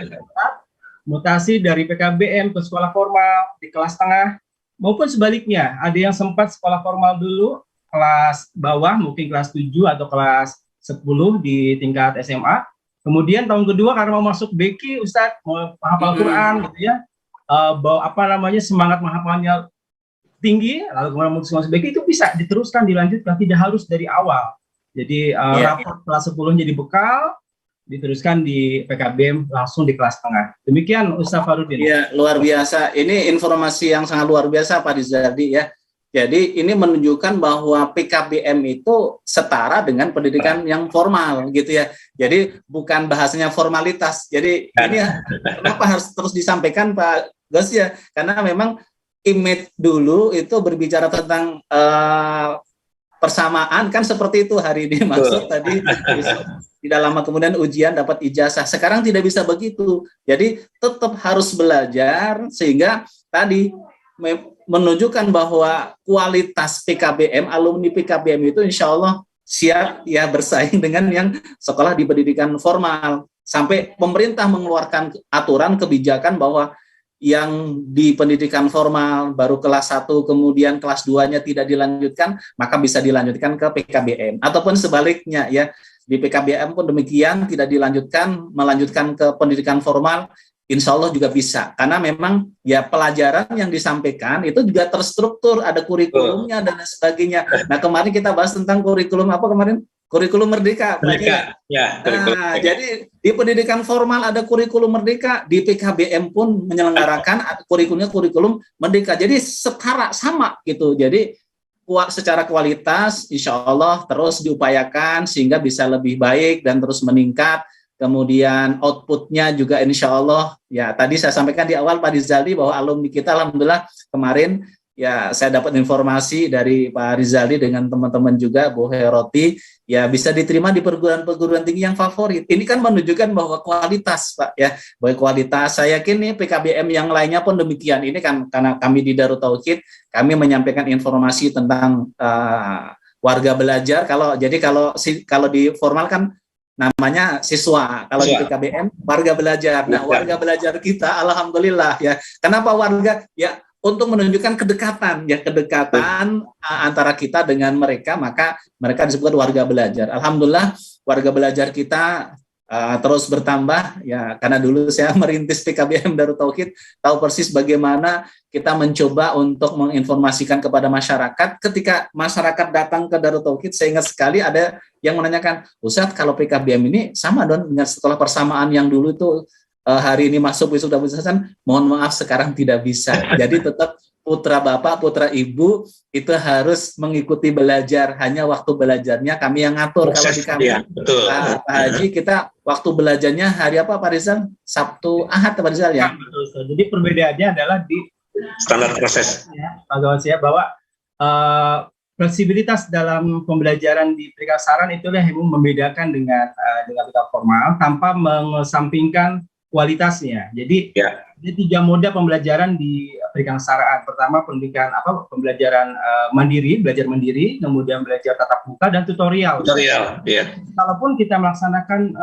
mutasi dari PKBM ke sekolah formal di kelas tengah maupun sebaliknya. Ada yang sempat sekolah formal dulu kelas bawah, mungkin kelas 7 atau kelas 10 di tingkat SMA, kemudian tahun kedua karena mau masuk BQ Ustadz, mau menghafal Quran gitu ya, semangat menghafalnya tinggi, lalu kemudian masuk BQ, itu bisa diteruskan, dilanjutkan, tidak harus dari awal. Jadi rapor kelas 10 jadi bekal, diteruskan di PKBM langsung di kelas tengah. Demikian Ustaz Fahruddin. Iya, luar biasa. Ini informasi yang sangat luar biasa Pak Rizaldi ya. Jadi ini menunjukkan bahwa PKBM itu setara dengan pendidikan yang formal gitu ya. Jadi bukan bahasanya formalitas. Jadi ini kenapa harus terus disampaikan Pak Gus ya? Karena memang image dulu itu berbicara tentang persamaan, kan seperti itu hari ini masuk tadi tidak lama kemudian ujian dapat ijazah. Sekarang tidak bisa begitu. Jadi tetap harus belajar sehingga tadi menunjukkan bahwa kualitas PKBM, alumni PKBM itu insya Allah siap ya bersaing dengan yang sekolah di pendidikan formal. Sampai pemerintah mengeluarkan aturan kebijakan bahwa yang di pendidikan formal baru kelas 1 kemudian kelas 2-nya tidak dilanjutkan, maka bisa dilanjutkan ke PKBM. Ataupun sebaliknya ya, di PKBM pun demikian, tidak melanjutkan ke pendidikan formal, insya Allah juga bisa. Karena memang ya pelajaran yang disampaikan itu juga terstruktur, ada kurikulumnya dan sebagainya. Nah kemarin kita bahas tentang kurikulum apa kemarin? Kurikulum Merdeka. Merdeka. Ya, jadi di pendidikan formal ada kurikulum Merdeka, di PKBM pun menyelenggarakan kurikulum Merdeka. Jadi setara sama gitu. Jadi secara kualitas insya Allah terus diupayakan sehingga bisa lebih baik dan terus meningkat. Kemudian outputnya juga insya Allah, ya tadi saya sampaikan di awal Pak Rizaldi bahwa alumni kita alhamdulillah kemarin ya saya dapat informasi dari Pak Rizaldi dengan teman-teman juga Bu Heroti, ya bisa diterima di perguruan tinggi yang favorit. Ini kan menunjukkan bahwa kualitas Pak ya, bahwa kualitas. Saya yakin nih PKBM yang lainnya pun demikian. Ini kan karena kami di Darut Tauhid, kami menyampaikan informasi tentang warga belajar. Kalau di formal kan namanya siswa, kalau di PKBM warga belajar. Nah, warga belajar kita alhamdulillah ya. Kenapa warga? Ya untuk menunjukkan kedekatan antara kita dengan mereka, maka mereka disebut warga belajar. Alhamdulillah warga belajar kita terus bertambah ya, karena dulu saya merintis PKBM Darut Tauhid, tahu persis bagaimana kita mencoba untuk menginformasikan kepada masyarakat. Ketika masyarakat datang ke Darut Tauhid, saya ingat sekali ada yang menanyakan, Ustadz kalau PKBM ini sama dong dengan setelah persamaan yang dulu itu hari ini masuk wisuda wisuda, mohon maaf sekarang tidak bisa. Jadi tetap putra bapak, putra ibu itu harus mengikuti belajar. Hanya waktu belajarnya kami yang ngatur. Kalau di kami, ya, betul. Pak Haji, kita waktu belajarnya hari apa Pak Rizal? Sabtu, Ahad Pak Rizal ya? Betul. Jadi perbedaannya adalah di standar proses. Ya, Pak Gawat ya, bahwa fleksibilitas dalam pembelajaran di pendidikan saran itulah yang membedakan dengan pendidikan formal tanpa mengesampingkan kualitasnya. Jadi ada 3 moda pembelajaran di pendidikan kesetaraan. Pertama pembelajaran mandiri, belajar mandiri, kemudian belajar tatap muka dan tutorial. Iya. Kalaupun kita melaksanakan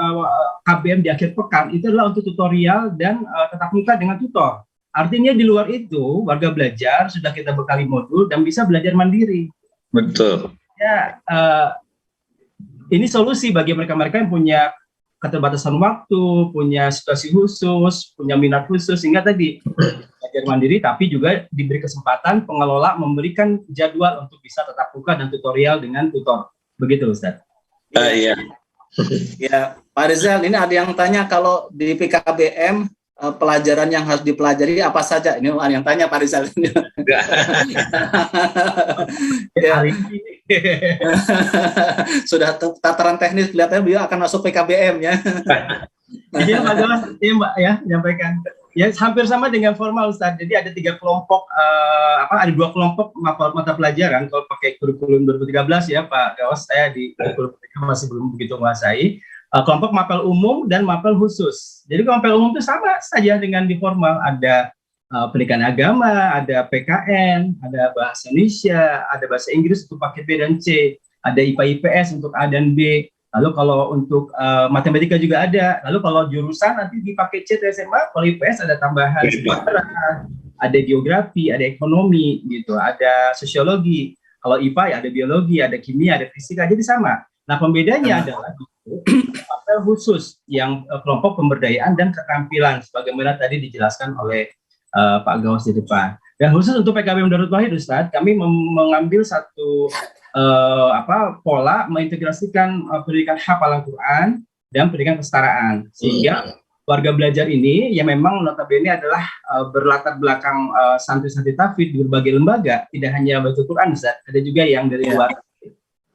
KBM di akhir pekan, itu adalah untuk tutorial dan tatap muka dengan tutor. Artinya di luar itu warga belajar sudah kita bekali modul dan bisa belajar mandiri. Betul. Ya, ini solusi bagi mereka-mereka yang punya keterbatasan waktu, punya situasi khusus, punya minat khusus, sehingga tadi belajar mandiri, tapi juga diberi kesempatan pengelola memberikan jadwal untuk bisa tatap muka dan tutorial dengan tutor. Begitu, Ustaz. Iya. Ya, Pak Rizal, ini ada yang tanya kalau di PKBM pelajaran yang harus dipelajari apa saja? Ini yang tanya Pak Rizal. Ya. Sudah tataran teknis kelihatannya beliau akan masuk PKBM ya. Jadi Mbak ya menyampaikan. Ya hampir sama dengan formal Ustaz. Jadi ada 3 kelompok ada 2 kelompok mata pelajaran kalau pakai kurikulum 2013 ya Pak Gawas, saya di kurikulum masih belum begitu menguasai. Kelompok mapel umum dan mapel khusus. Jadi mapel umum itu sama saja dengan di formal, ada pendidikan agama, ada PKN, ada bahasa Indonesia, ada bahasa Inggris untuk paket B dan C, ada IPA IPS untuk A dan B. Lalu kalau untuk matematika juga ada. Lalu kalau jurusan nanti di paket C SMA, kalau IPS ada tambahan sejarah, ada geografi, ada ekonomi gitu, ada sosiologi. Kalau IPA ya ada biologi, ada kimia, ada fisika, jadi sama. Nah pembedanya adalah mapel khusus yang kelompok pemberdayaan dan keterampilan sebagaimana tadi dijelaskan oleh Pak Gawas di depan. Dan khusus untuk PKBM Darut Tauhid Ustaz, kami mengambil satu pola mengintegrasikan pendidikan hafalan Quran dan pendidikan kesetaraan, sehingga warga belajar ini yang memang notabene adalah berlatar belakang santri-santri tahfidz di berbagai lembaga, tidak hanya baca Quran Ustaz, ada juga yang dari luar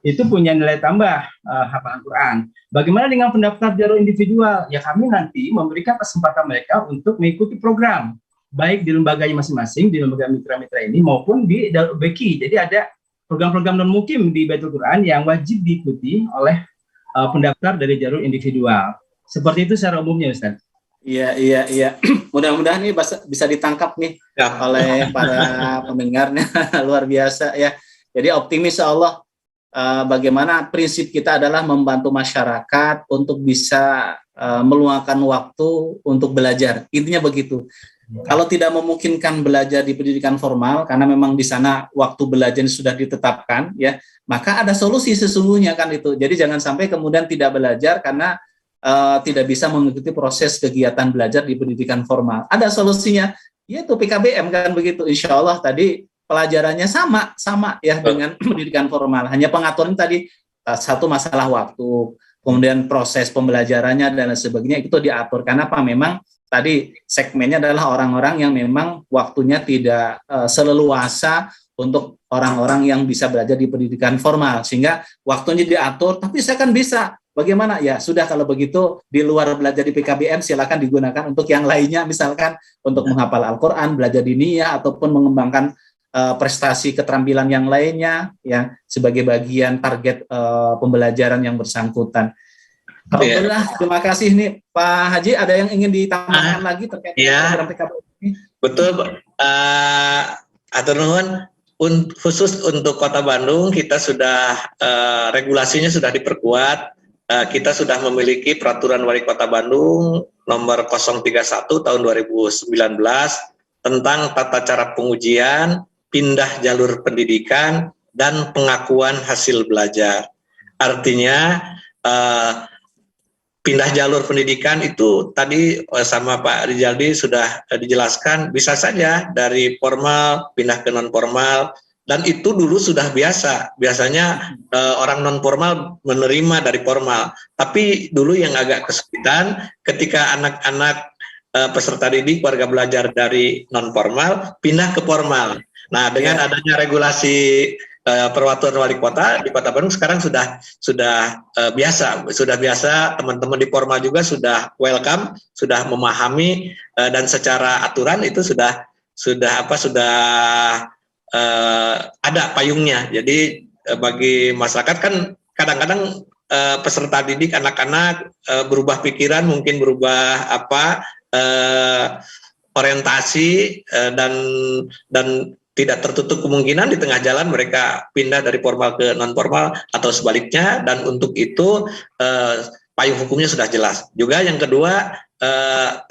itu punya nilai tambah hafalan Quran. Bagaimana dengan pendaftar jalur individual? Ya kami nanti memberikan kesempatan mereka untuk mengikuti program, baik di lembaganya masing-masing, di lembaga mitra-mitra ini, maupun di Beki. Jadi ada program-program non-mukim di Baitul Quran yang wajib diikuti oleh pendaftar dari jalur individual. Seperti itu secara umumnya, Ustaz. Iya. Mudah-mudahan ini bisa ditangkap nih oleh para pendengarnya. Luar biasa ya. Jadi optimis Allah. Bagaimana prinsip kita adalah membantu masyarakat untuk bisa meluangkan waktu untuk belajar. Intinya begitu. Kalau tidak memungkinkan belajar di pendidikan formal karena memang di sana waktu belajar sudah ditetapkan ya, maka ada solusi sesungguhnya kan itu. Jadi jangan sampai kemudian tidak belajar karena tidak bisa mengikuti proses kegiatan belajar di pendidikan formal. Ada solusinya, yaitu PKBM kan begitu. Insya Allah tadi pelajarannya sama ya dengan pendidikan formal. Hanya pengaturan tadi satu masalah waktu, kemudian proses pembelajarannya dan sebagainya itu diatur. Karena apa? Memang tadi segmennya adalah orang-orang yang memang waktunya tidak seleluasa untuk orang-orang yang bisa belajar di pendidikan formal, sehingga waktunya diatur. Tapi saya kan bisa. Bagaimana? Ya sudah, kalau begitu di luar belajar di PKBM silakan digunakan untuk yang lainnya, misalkan untuk menghafal Al-Quran, belajar diniyah, ataupun mengembangkan prestasi keterampilan yang lainnya, ya sebagai bagian target pembelajaran yang bersangkutan. Alhamdulillah, terima kasih nih Pak Haji. Ada yang ingin ditambahkan lagi terkait program PKBM ini? Betul, atur nuhun. Khusus untuk Kota Bandung kita sudah regulasinya sudah diperkuat. Kita sudah memiliki peraturan wali Kota Bandung nomor 031 tahun 2019 tentang tata cara pengujian, pindah jalur pendidikan, dan pengakuan hasil belajar. Artinya pindah jalur pendidikan itu tadi sama Pak Rizaldi sudah dijelaskan, bisa saja dari formal pindah ke non formal, dan itu dulu sudah biasa. Biasanya orang non formal menerima dari formal, tapi dulu yang agak kesulitan ketika anak-anak peserta didik warga belajar dari non formal pindah ke formal. Nah, dengan adanya regulasi peraturan wali kota di Kota Bandung sekarang sudah biasa, teman-teman di formal juga sudah welcome, sudah memahami, dan secara aturan itu sudah ada payungnya. Jadi bagi masyarakat kan kadang-kadang peserta didik anak-anak berubah pikiran, mungkin berubah orientasi, dan tidak tertutup kemungkinan di tengah jalan mereka pindah dari formal ke non formal atau sebaliknya, dan untuk itu payung hukumnya sudah jelas. Juga yang kedua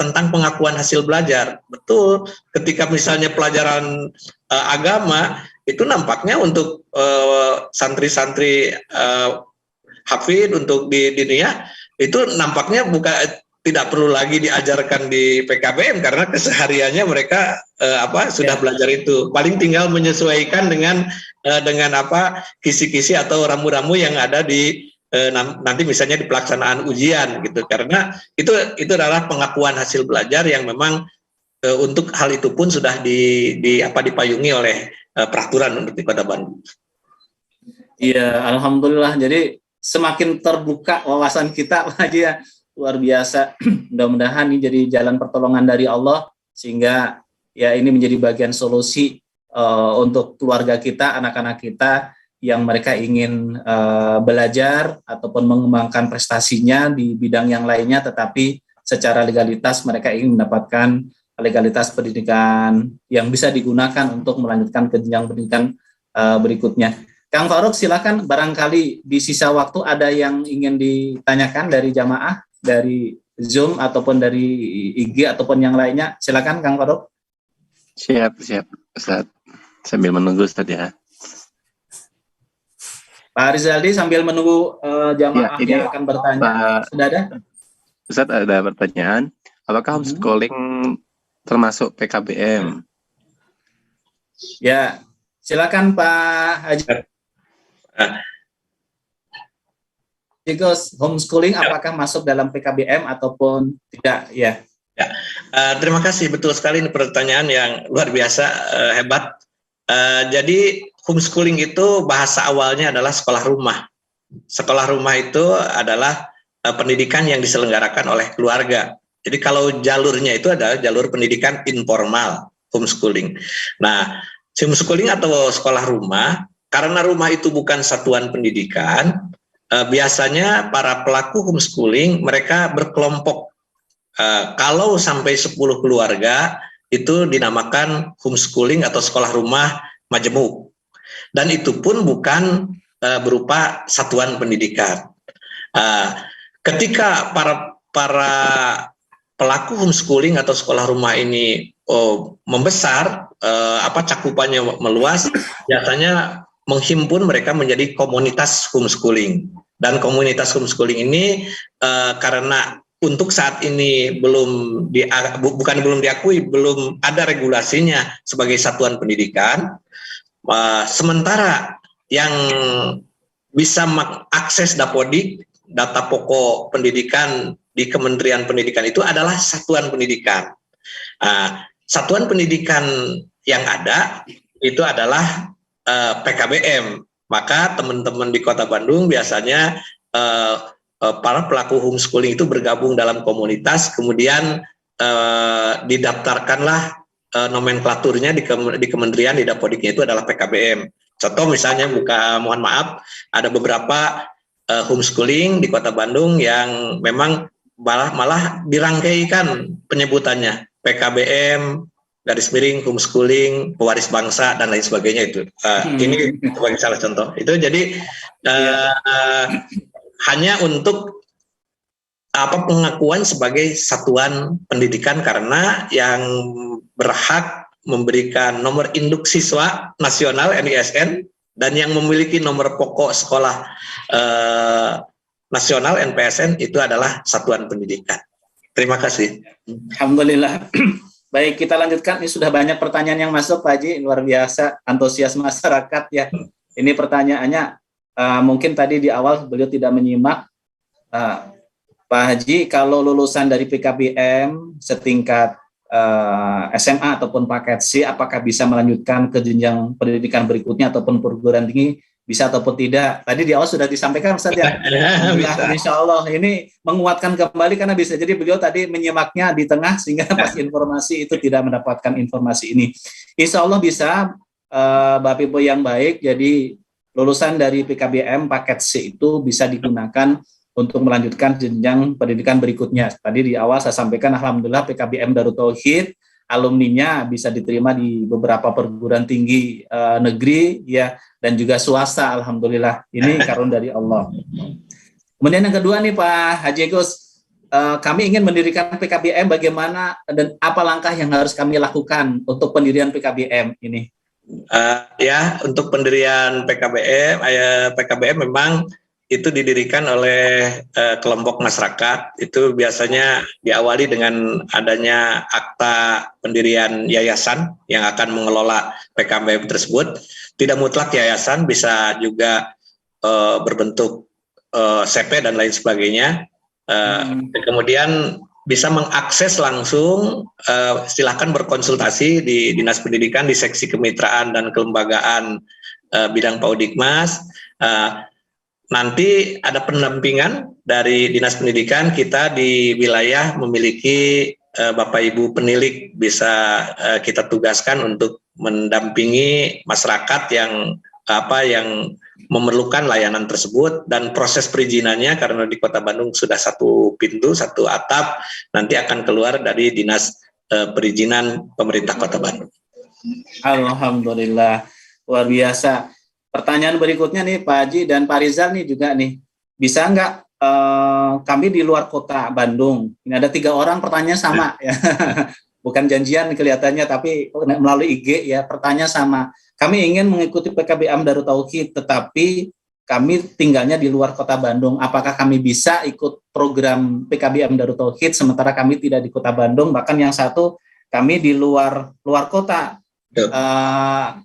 tentang pengakuan hasil belajar. Betul, ketika misalnya pelajaran agama itu nampaknya untuk santri-santri hafid untuk di diniyah itu nampaknya tidak perlu lagi diajarkan di PKBM karena kesehariannya mereka sudah belajar itu. Paling tinggal menyesuaikan dengan kisi-kisi atau ramu-ramu yang ada di nanti misalnya di pelaksanaan ujian gitu. Karena itu adalah pengakuan hasil belajar yang memang untuk hal itu pun sudah dipayungi oleh peraturan untuk di Kota Bandung. Iya, alhamdulillah. Jadi semakin terbuka wawasan kita lagi ya. Luar biasa. Mudah-mudahan ini jadi jalan pertolongan dari Allah, sehingga ya ini menjadi bagian solusi untuk keluarga kita, anak-anak kita yang mereka ingin belajar ataupun mengembangkan prestasinya di bidang yang lainnya, tetapi secara legalitas mereka ingin mendapatkan legalitas pendidikan yang bisa digunakan untuk melanjutkan ke jenjang pendidikan berikutnya. Kang Farouk, silakan, barangkali di sisa waktu ada yang ingin ditanyakan dari jamaah, dari Zoom ataupun dari IG ataupun yang lainnya. Silakan Kang Farouk. Siap Ustaz. Sambil menunggu Ustaz ya. Pak Rizaldi sambil menunggu jamaah yang akan bertanya. Sudah ada? Ustaz, ada pertanyaan. Apakah homeschooling termasuk PKBM? Ya, silakan Pak Haji. Homeschooling apakah masuk dalam PKBM ataupun tidak? Ya. Terima kasih, betul sekali, ini pertanyaan yang luar biasa hebat. Jadi homeschooling itu bahasa awalnya adalah sekolah rumah. Sekolah rumah itu adalah pendidikan yang diselenggarakan oleh keluarga. Jadi kalau jalurnya itu adalah jalur pendidikan informal, homeschooling. Nah, homeschooling atau sekolah rumah, karena rumah itu bukan satuan pendidikan, biasanya para pelaku homeschooling mereka berkelompok. Kalau sampai 10 keluarga itu dinamakan homeschooling atau sekolah rumah majemuk. Dan itu pun bukan berupa satuan pendidikan. Ketika para pelaku homeschooling atau sekolah rumah ini membesar, cakupannya meluas, biasanya menghimpun mereka menjadi komunitas homeschooling. Dan komunitas homeschooling ini karena untuk saat ini belum diakui, belum ada regulasinya sebagai satuan pendidikan. Sementara yang bisa mengakses Dapodik, data pokok pendidikan di Kementerian Pendidikan itu adalah satuan pendidikan. Satuan pendidikan yang ada itu adalah PKBM. Maka teman-teman di Kota Bandung biasanya para pelaku homeschooling itu bergabung dalam komunitas, kemudian didaftarkanlah nomenklaturnya di kementerian, di Dapodiknya itu adalah PKBM. Contoh misalnya mohon maaf, ada beberapa homeschooling di Kota Bandung yang memang malah dirangkaikan penyebutannya PKBM _homeschooling pewaris bangsa dan lain sebagainya itu. Ini sebagai salah contoh. Itu jadi hanya untuk pengakuan sebagai satuan pendidikan, karena yang berhak memberikan nomor induk siswa nasional NISN dan yang memiliki nomor pokok sekolah nasional NPSN itu adalah satuan pendidikan. Terima kasih. Alhamdulillah. Baik, kita lanjutkan. Ini sudah banyak pertanyaan yang masuk, Pak Haji. Luar biasa antusias masyarakat ya. Ini pertanyaannya mungkin tadi di awal beliau tidak menyimak. Pak Haji, kalau lulusan dari PKBM setingkat SMA ataupun paket C, apakah bisa melanjutkan ke jenjang pendidikan berikutnya ataupun perguruan tinggi, bisa ataupun tidak? Tadi di awal sudah disampaikan, Ustaz ya. Insya Allah ini menguatkan kembali, karena bisa jadi beliau tadi menyimaknya di tengah sehingga pas informasi itu tidak mendapatkan informasi ini. Insya Allah bisa, Bapak Ibu yang baik. Jadi lulusan dari PKBM paket C itu bisa digunakan untuk melanjutkan jenjang pendidikan berikutnya. Tadi di awal saya sampaikan, alhamdulillah PKBM Darut Tauhid alumninya bisa diterima di beberapa perguruan tinggi negeri ya, dan juga swasta, alhamdulillah. Ini karunia dari Allah. Kemudian yang kedua nih Pak Haji Gus, kami ingin mendirikan PKBM, bagaimana dan apa langkah yang harus kami lakukan untuk pendirian PKBM ini? Untuk pendirian PKBM memang itu didirikan oleh kelompok masyarakat. Itu biasanya diawali dengan adanya akta pendirian yayasan yang akan mengelola PKBM tersebut. Tidak mutlak yayasan, bisa juga berbentuk CP dan lain sebagainya. Kemudian bisa mengakses langsung, silakan berkonsultasi di Dinas Pendidikan, di Seksi Kemitraan dan Kelembagaan bidang Paudikmas. Nanti ada pendampingan dari Dinas Pendidikan. Kita di wilayah memiliki Bapak Ibu penilik, bisa kita tugaskan untuk mendampingi masyarakat yang memerlukan layanan tersebut, dan proses perizinannya karena di Kota Bandung sudah satu pintu, satu atap, nanti akan keluar dari Dinas Perizinan Pemerintah Kota Bandung. Alhamdulillah, luar biasa. Pertanyaan berikutnya nih Pak Haji dan Pak Rizal nih juga nih, bisa nggak kami di luar Kota Bandung, ini ada 3 orang pertanyaan sama ya, bukan janjian kelihatannya, tapi melalui IG ya, pertanyaan sama. Kami ingin mengikuti PKBM Darut Tauhid, tetapi kami tinggalnya di luar Kota Bandung. Apakah kami bisa ikut program PKBM Darut Tauhid sementara kami tidak di Kota Bandung? Bahkan yang satu kami di luar kota.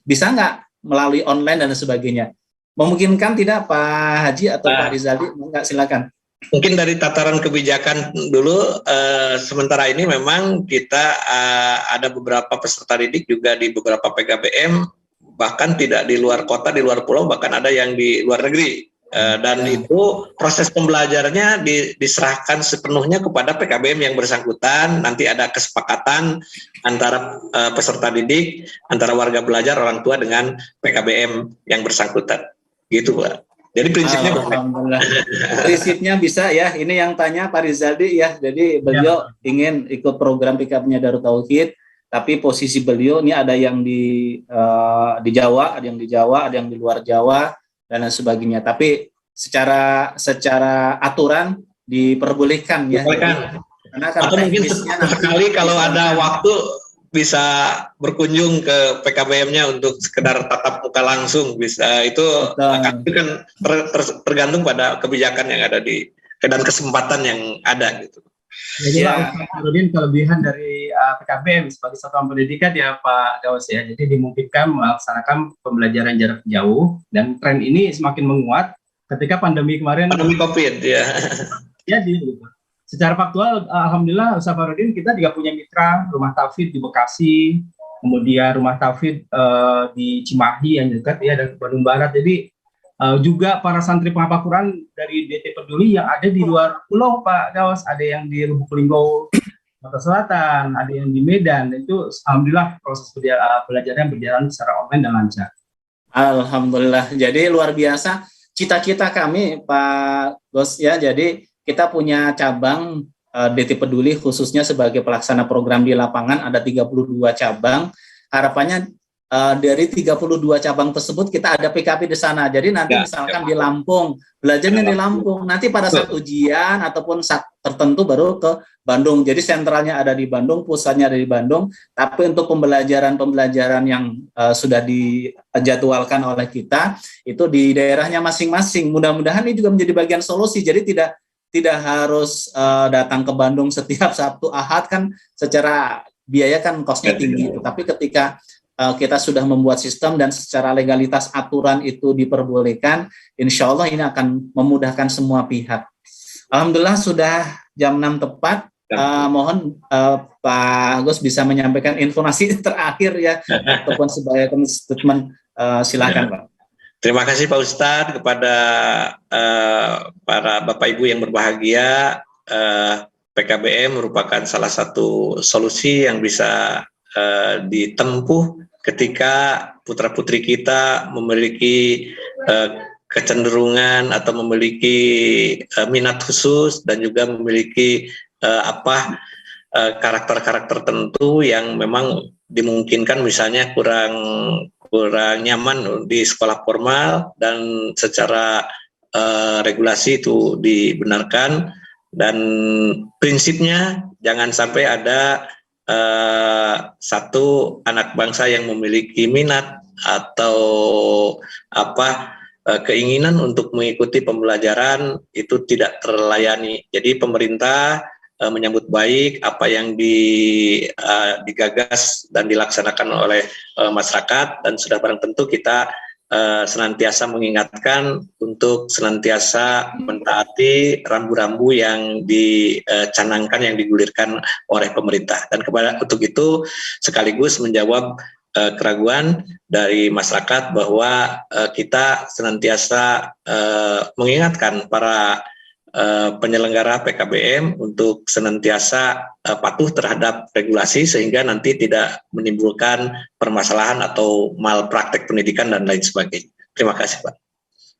Bisa nggak melalui online dan sebagainya? Memungkinkan tidak Pak Haji atau Pak Rizali? Enggak, silakan. Mungkin dari tataran kebijakan dulu, sementara ini memang kita ada beberapa peserta didik juga di beberapa PKBM, bahkan tidak di luar kota, di luar pulau, bahkan ada yang di luar negeri. Dan itu proses pembelajarannya diserahkan sepenuhnya kepada PKBM yang bersangkutan. Nanti ada kesepakatan antara peserta didik, antara warga belajar, orang tua dengan PKBM yang bersangkutan. Gitu Pak. Jadi prinsipnya alhamdulillah. Prinsipnya bisa ya. Ini yang tanya Pak Rizaldi ya. Jadi beliau ingin ikut program PKB-nya Darut Tauhid, tapi posisi beliau ini ada yang di Jawa, ada yang di Jawa, ada yang di luar Jawa dan lain sebagainya. Tapi secara aturan diperbolehkan ya. Karena atau mungkin sekali kalau ada waktu bisa berkunjung ke PKBM-nya untuk sekedar tatap muka langsung, bisa. Itu kan tergantung pada kebijakan yang ada dan kesempatan yang ada gitu. Jadi Pak Nurdin, kelebihan dari PKBM sebagai satuan pendidikan ya Pak Gaus ya, jadi dimungkinkan melaksanakan pembelajaran jarak jauh, dan tren ini semakin menguat ketika pandemi kemarin. Pandemi COVID ya. Jadi gitu. Secara faktual, alhamdulillah Ustaz Farudin, kita juga punya mitra rumah tauhid di Bekasi, kemudian rumah tauhid di Cimahi yang dekat ya, dan Bandung Barat. Jadi juga para santri penghafal Quran dari DT Peduli yang ada di luar pulau Pak Gawas, ada yang di Lubuk Linggau, Sumatera Selatan, ada yang di Medan. Itu alhamdulillah proses belajarnya berjalan secara online dan lancar. Alhamdulillah. Jadi luar biasa cita-cita kami Pak Gos ya. Jadi kita punya cabang DT Peduli khususnya sebagai pelaksana program di lapangan, ada 32 cabang. Harapannya dari 32 cabang tersebut kita ada PKP di sana. Jadi nanti misalkan di Lampung, belajarnya di Lampung. Nanti pada saat ujian ataupun saat tertentu baru ke Bandung. Jadi sentralnya ada di Bandung, pusatnya ada di Bandung. Tapi untuk pembelajaran yang sudah dijadwalkan oleh kita itu di daerahnya masing-masing. Mudah-mudahan ini juga menjadi bagian solusi. Jadi tidak harus datang ke Bandung setiap Sabtu Ahad, kan secara biaya kan kosnya tinggi. Tapi ketika kita sudah membuat sistem dan secara legalitas aturan itu diperbolehkan, insya Allah ini akan memudahkan semua pihak. Alhamdulillah sudah jam 6 tepat. Mohon Pak Agus bisa menyampaikan informasi terakhir ya, ataupun sebagai statement, silakan Pak. Terima kasih Pak Ustadz kepada para Bapak Ibu yang berbahagia. PKBM merupakan salah satu solusi yang bisa ditempuh ketika putra-putri kita memiliki kecenderungan atau memiliki minat khusus dan juga memiliki karakter-karakter tertentu yang memang dimungkinkan misalnya kurang nyaman di sekolah formal, dan secara regulasi itu dibenarkan. Dan prinsipnya jangan sampai ada satu anak bangsa yang memiliki minat atau keinginan untuk mengikuti pembelajaran itu tidak terlayani. Jadi pemerintah menyambut baik apa yang digagas dan dilaksanakan oleh masyarakat, dan sudah barang tentu kita senantiasa mengingatkan untuk senantiasa mentaati rambu-rambu yang dicanangkan, yang digulirkan oleh pemerintah. Dan untuk itu sekaligus menjawab keraguan dari masyarakat bahwa kita senantiasa mengingatkan para penyelenggara PKBM untuk senantiasa patuh terhadap regulasi sehingga nanti tidak menimbulkan permasalahan atau malpraktek pendidikan dan lain sebagainya. Terima kasih Pak.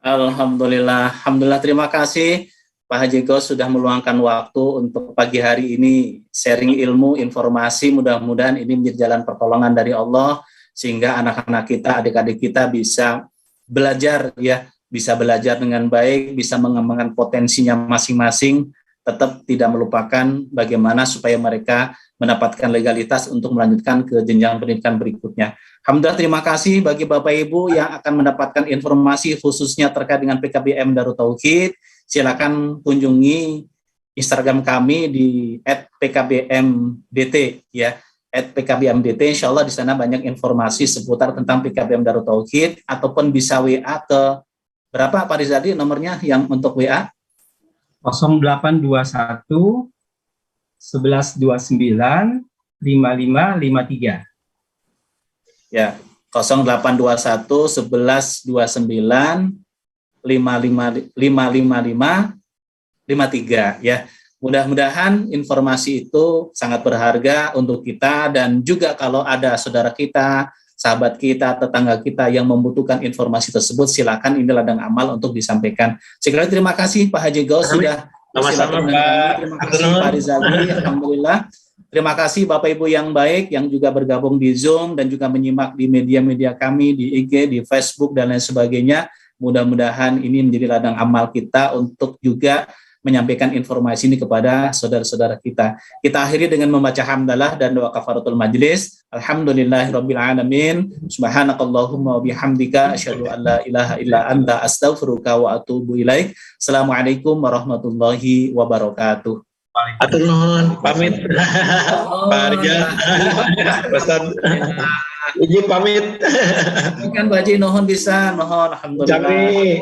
Alhamdulillah terima kasih Pak Haji Gos sudah meluangkan waktu untuk pagi hari ini sharing ilmu, informasi. Mudah-mudahan ini menjadi jalan pertolongan dari Allah sehingga anak-anak kita, adik-adik kita bisa belajar ya, bisa belajar dengan baik, bisa mengembangkan potensinya masing-masing, tetap tidak melupakan bagaimana supaya mereka mendapatkan legalitas untuk melanjutkan ke jenjang pendidikan berikutnya. Alhamdulillah terima kasih bagi Bapak Ibu yang akan mendapatkan informasi khususnya terkait dengan PKBM Darut Tauhid. Silakan kunjungi Instagram kami di @pkbmdt ya. @pkbmdt, insya Allah di sana banyak informasi seputar tentang PKBM Darut Tauhid, ataupun bisa WA ke berapa Pak Rizadi nomornya yang untuk WA? 0821 1129 5553. Ya, 0821 1129 5553 ya. Mudah-mudahan informasi itu sangat berharga untuk kita, dan juga kalau ada saudara kita, sahabat kita, tetangga kita yang membutuhkan informasi tersebut, silakan, ini ladang amal untuk disampaikan. Sekali lagi terima kasih Pak Haji Gaus sudah sama-sama Pak. Terima kasih Pak Rizali. Alhamdulillah. Terima kasih Bapak Ibu yang baik yang juga bergabung di Zoom dan juga menyimak di media-media kami di IG, di Facebook dan lain sebagainya. Mudah-mudahan ini menjadi ladang amal kita untuk juga menyampaikan informasi ini kepada saudara-saudara kita. Kita akhiri dengan membaca hamdalah dan doa kafaratul majlis. Alhamdulillahirabbil alamin. Subhanakallahumma wa bihamdika asyhadu an la ilaha illa anta astaghfiruka wa atubu ilaik. Assalamualaikum warahmatullahi wabarakatuh. Atur nuhun, pamit. Pak Arja, Ustaz, izin pamit. Kan Pak Haji nuhun bisa, nuhun alhamdulillah. Jami.